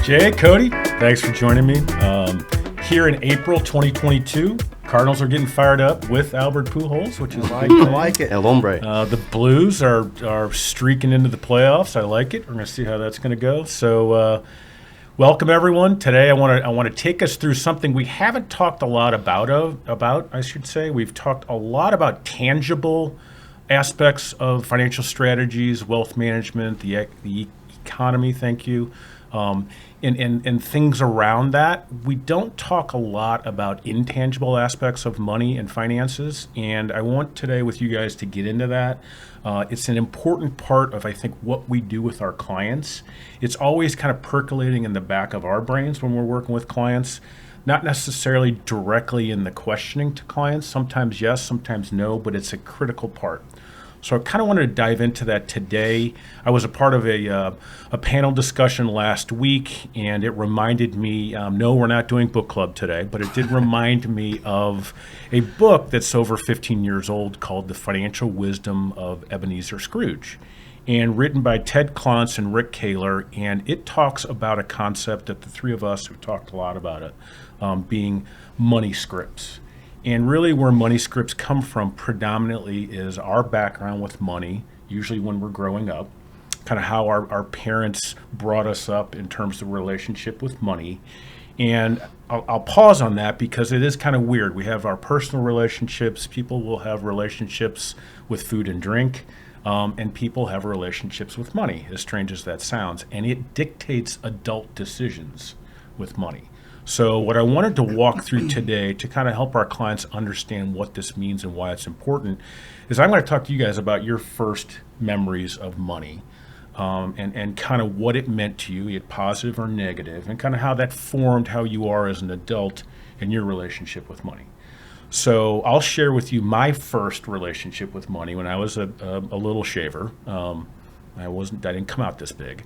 Jay, Cody, thanks for joining me. Here in April 2022, Cardinals are getting fired up with Albert Pujols, which is I like it. El hombre. The Blues are streaking into the playoffs. I like it. We're going to see how that's going to go. So, welcome everyone. Today, I want to take us through something we haven't talked a lot about. I should say we've talked a lot about tangible aspects of financial strategies, wealth management, the economy. Thank you. And things around that. We don't talk a lot about intangible aspects of money and finances, and I want today with you guys to get into that. It's an important part of, I think, what we do with our clients. It's always kind of percolating in the back of our brains when we're working with clients, not necessarily directly in the questioning to clients. Sometimes yes, sometimes no, but it's a critical part. So I kind of wanted to dive into that today. I was a part of a panel discussion last week, and it reminded me, no, we're not doing book club today, but it did remind me of a book that's over 15 years old called The Financial Wisdom of Ebenezer Scrooge, and written by Ted Klontz and Rick Kaler, and it talks about a concept that the three of us have talked a lot about it, being money scripts. And really where money scripts come from predominantly is our background with money, usually when we're growing up, kind of how our parents brought us up in terms of relationship with money. And I'll pause on that because it is kind of weird. We have our personal relationships. People will have relationships with food and drink, and people have relationships with money, as strange as that sounds. And it dictates adult decisions with money. So what I wanted to walk through today to kind of help our clients understand what this means and why it's important is I'm going to talk to you guys about your first memories of money, and kind of what it meant to you, either positive or negative, and kind of how that formed how you are as an adult in your relationship with money. So I'll share with you my first relationship with money when I was a little shaver. I didn't come out this big.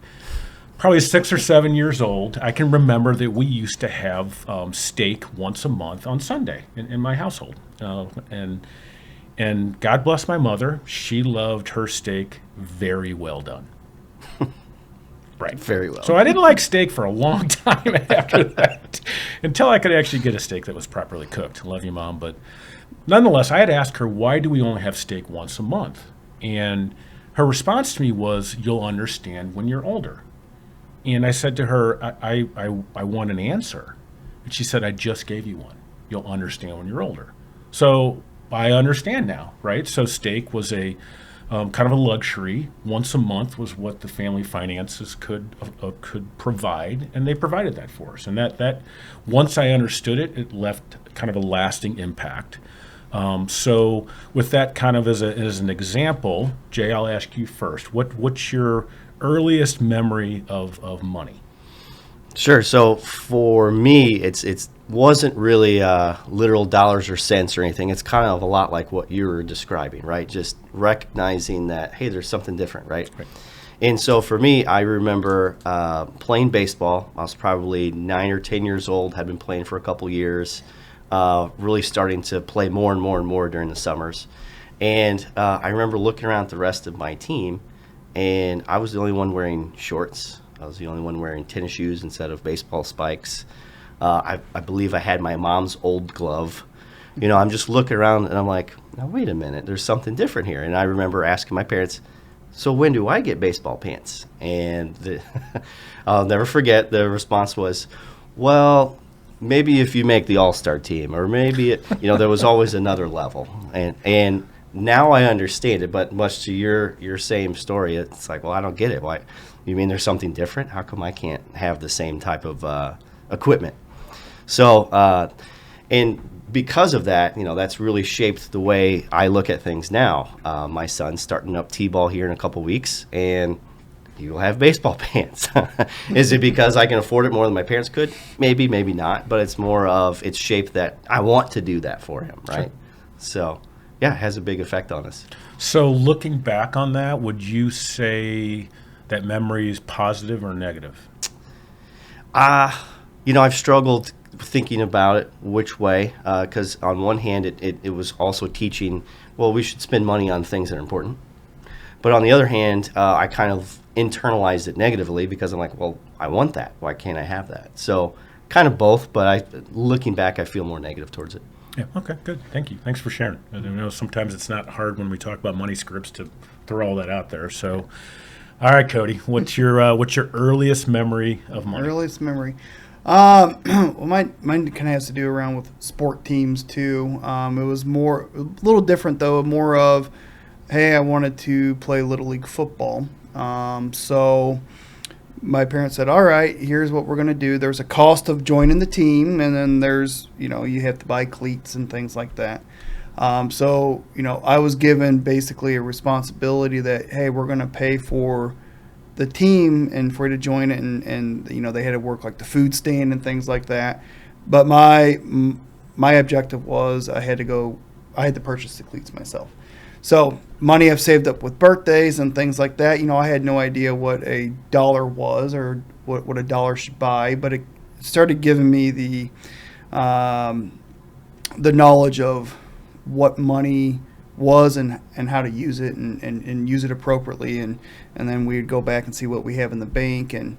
Probably 6 or 7 years old, I can remember that we used to have steak once a month on Sunday in my household. And God bless my mother, she loved her steak very well done. Right. Very well. So I didn't like steak for a long time after that, until I could actually get a steak that was properly cooked. Love you, Mom. But nonetheless, I had asked her, why do we only have steak once a month? And her response to me was, you'll understand when you're older. And I said to her, I want an answer. And she said, I just gave you one. You'll understand when you're older. So I understand now, right? So steak was a kind of a luxury. Once a month was what the family finances could provide, and they provided that for us. And that once I understood it, it left kind of a lasting impact. So with that kind of as an example, Jay, I'll ask you first. What's your earliest memory of money? Sure. So for me, it wasn't really literal dollars or cents or anything. It's kind of a lot like what you were describing, right? Just recognizing that, hey, there's something different, right? And so for me, I remember playing baseball. I was probably 9 or 10 years old, had been playing for a couple years, really starting to play more and more and more during the summers. And I remember looking around at the rest of my team, and I was the only one wearing shorts. I was the only one wearing tennis shoes instead of baseball spikes. I believe I had my mom's old glove. You know, I'm just looking around and I'm like, now wait a minute, there's something different here. And I remember asking my parents, so when do I get baseball pants? And I'll never forget, the response was, well, maybe if you make the all-star team, or maybe, there was always another level. And now I understand it, but much to your same story, it's like, well, I don't get it. Why? You mean there's something different? How come I can't have the same type of equipment? So, and because of that, that's really shaped the way I look at things now. My son's starting up T-ball here in a couple weeks, and he will have baseball pants. Is it because I can afford it more than my parents could? Maybe, maybe not, but it's more of it's shaped that I want to do that for him, right? Sure. So, yeah, it has a big effect on us. So looking back on that, would you say that memory is positive or negative? I've struggled thinking about it which way, because on one hand, it was also teaching, well, we should spend money on things that are important. But on the other hand, I kind of internalized it negatively because I'm like, well, I want that. Why can't I have that? So kind of both, but looking back, I feel more negative towards it. Yeah. Okay. Good. Thank you. Thanks for sharing. I know sometimes it's not hard when we talk about money scripts to throw all that out there. So, all right, Cody, what's your earliest memory of money? Earliest memory. Well, mine kind of has to do around with sport teams too. It was a little different though. More of, hey, I wanted to play Little League football. So my parents said, all right, here's what we're going to do. There's a cost of joining the team, and then there's, you have to buy cleats and things like that. So, I was given basically a responsibility that, hey, we're going to pay for the team and for you to join it. And they had to work like the food stand and things like that. But my objective was I had to purchase the cleats myself. So money I've saved up with birthdays and things like that, I had no idea what a dollar was or what a dollar should buy, but it started giving me the knowledge of what money was and how to use it and use it appropriately. And then we'd go back and see what we have in the bank and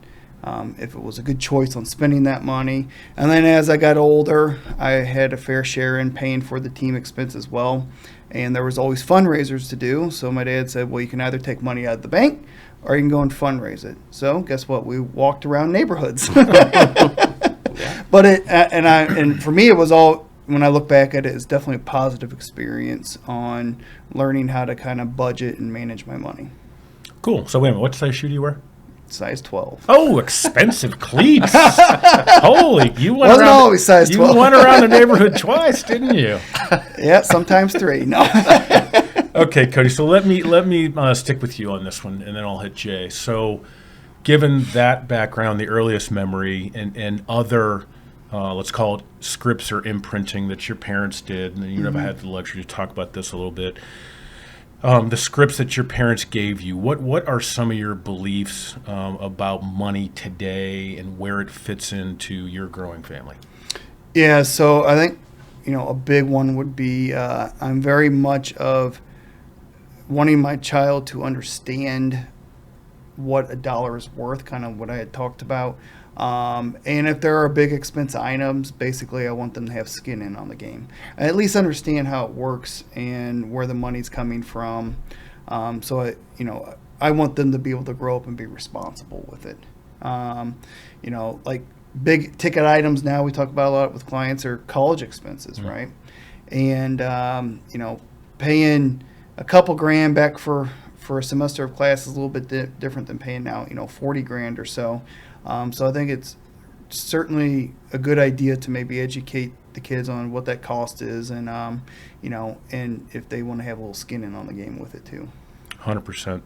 if it was a good choice on spending that money. And then as I got older, I had a fair share in paying for the team expense as well. And there was always fundraisers to do. So my dad said, well, you can either take money out of the bank or you can go and fundraise it. So guess what? We walked around neighborhoods. But and for me, it was all, when I look back at it, it's definitely a positive experience on learning how to kind of budget and manage my money. Cool. So wait a minute, what size shoe do you wear? Size 12. Oh, expensive cleats. Holy, you went Wasn't around, always size 12. You went around the neighborhood twice, didn't you? Yeah, sometimes 3. No. Okay, Cody, so let me stick with you on this one, and then I'll hit Jay. So given that background, the earliest memory, and other, let's call it scripts or imprinting that your parents did, and you never had the luxury to talk about this a little bit, the scripts that your parents gave you, what are some of your beliefs about money today and where it fits into your growing family? Yeah, so I think, a big one would be I'm very much of wanting my child to understand what a dollar is worth, kind of what I had talked about. And if there are big expense items, basically I want them to have skin in on the game. At least understand how it works and where the money's coming from. So I want them to be able to grow up and be responsible with it. Like big ticket items now we talk about a lot with clients are college expenses, right? And, paying a couple grand back for a semester of class is a little bit different than paying now, 40 grand or so. So I think it's certainly a good idea to maybe educate the kids on what that cost is and, and if they want to have a little skin in on the game with it too. 100%.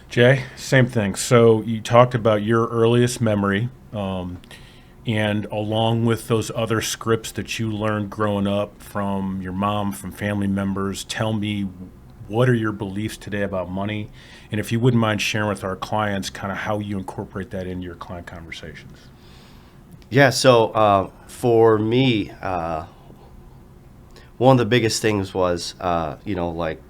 Jay, same thing. So you talked about your earliest memory, and along with those other scripts that you learned growing up from your mom, from family members, tell me, what are your beliefs today about money? And if you wouldn't mind sharing with our clients kind of how you incorporate that into your client conversations. Yeah, so for me, one of the biggest things was, like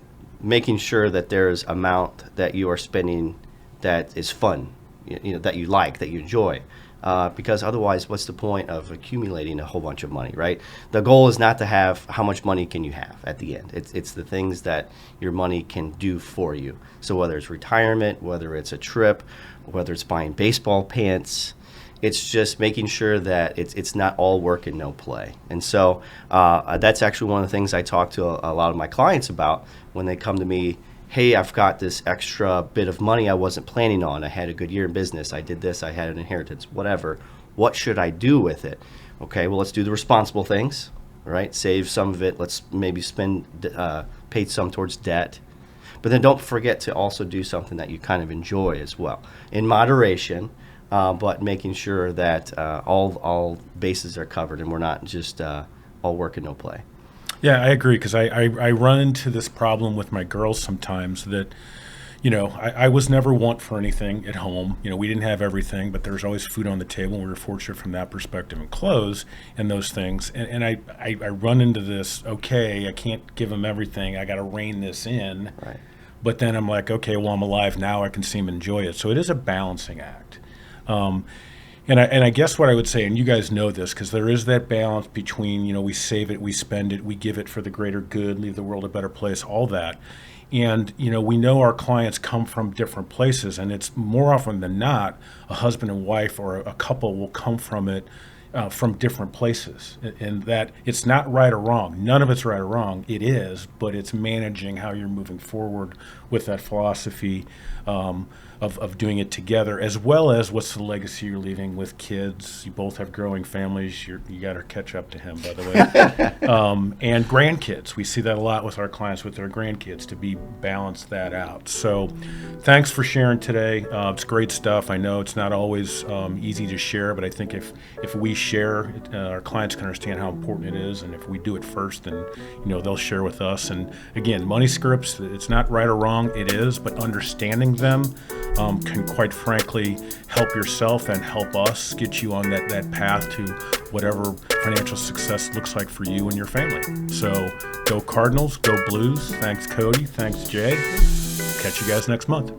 making sure that there's amount that you are spending that is fun, that you like, that you enjoy. Because otherwise, what's the point of accumulating a whole bunch of money, right? The goal is not to have how much money can you have at the end. It's the things that your money can do for you. So whether it's retirement, whether it's a trip, whether it's buying baseball pants, it's just making sure that it's not all work and no play. And so that's actually one of the things I talk to a lot of my clients about when they come to me. Hey, I've got this extra bit of money I wasn't planning on. I had a good year in business. I did this. I had an inheritance, whatever. What should I do with it? Okay, well, let's do the responsible things, right? Save some of it. Let's maybe pay some towards debt. But then don't forget to also do something that you kind of enjoy as well. In moderation, but making sure that all bases are covered and we're not just all work and no play. Yeah, I agree, because I run into this problem with my girls sometimes that, I was never want for anything at home. We didn't have everything, but there was always food on the table, and we were fortunate from that perspective, and clothes and those things. And I run into this, okay, I can't give them everything. I got to rein this in. Right. but then I'm like, okay, well, I'm alive now. I can seem to enjoy it. So it is a balancing act. And I guess what I would say, and you guys know this, because there is that balance between, we save it, we spend it, we give it for the greater good, leave the world a better place, all that. And, we know our clients come from different places, and it's more often than not, a husband and wife or a couple will come from it from different places. And that it's not right or wrong. None of it's right or wrong. It is, but it's managing how you're moving forward with that philosophy of doing it together, as well as what's the legacy you're leaving with kids. You both have growing families. You got to catch up to him, by the way. And grandkids. We see that a lot with our clients with their grandkids, to balance that out. So thanks for sharing today. It's great stuff. I know it's not always easy to share, but I think if we share, our clients can understand how important it is. And if we do it first, then they'll share with us. And again, money scripts, it's not right or wrong. It is, but understanding them can quite frankly help yourself and help us get you on that path to whatever financial success looks like for you and your family. So go Cardinals, go Blues. Thanks, Cody. Thanks, Jay. Catch you guys next month.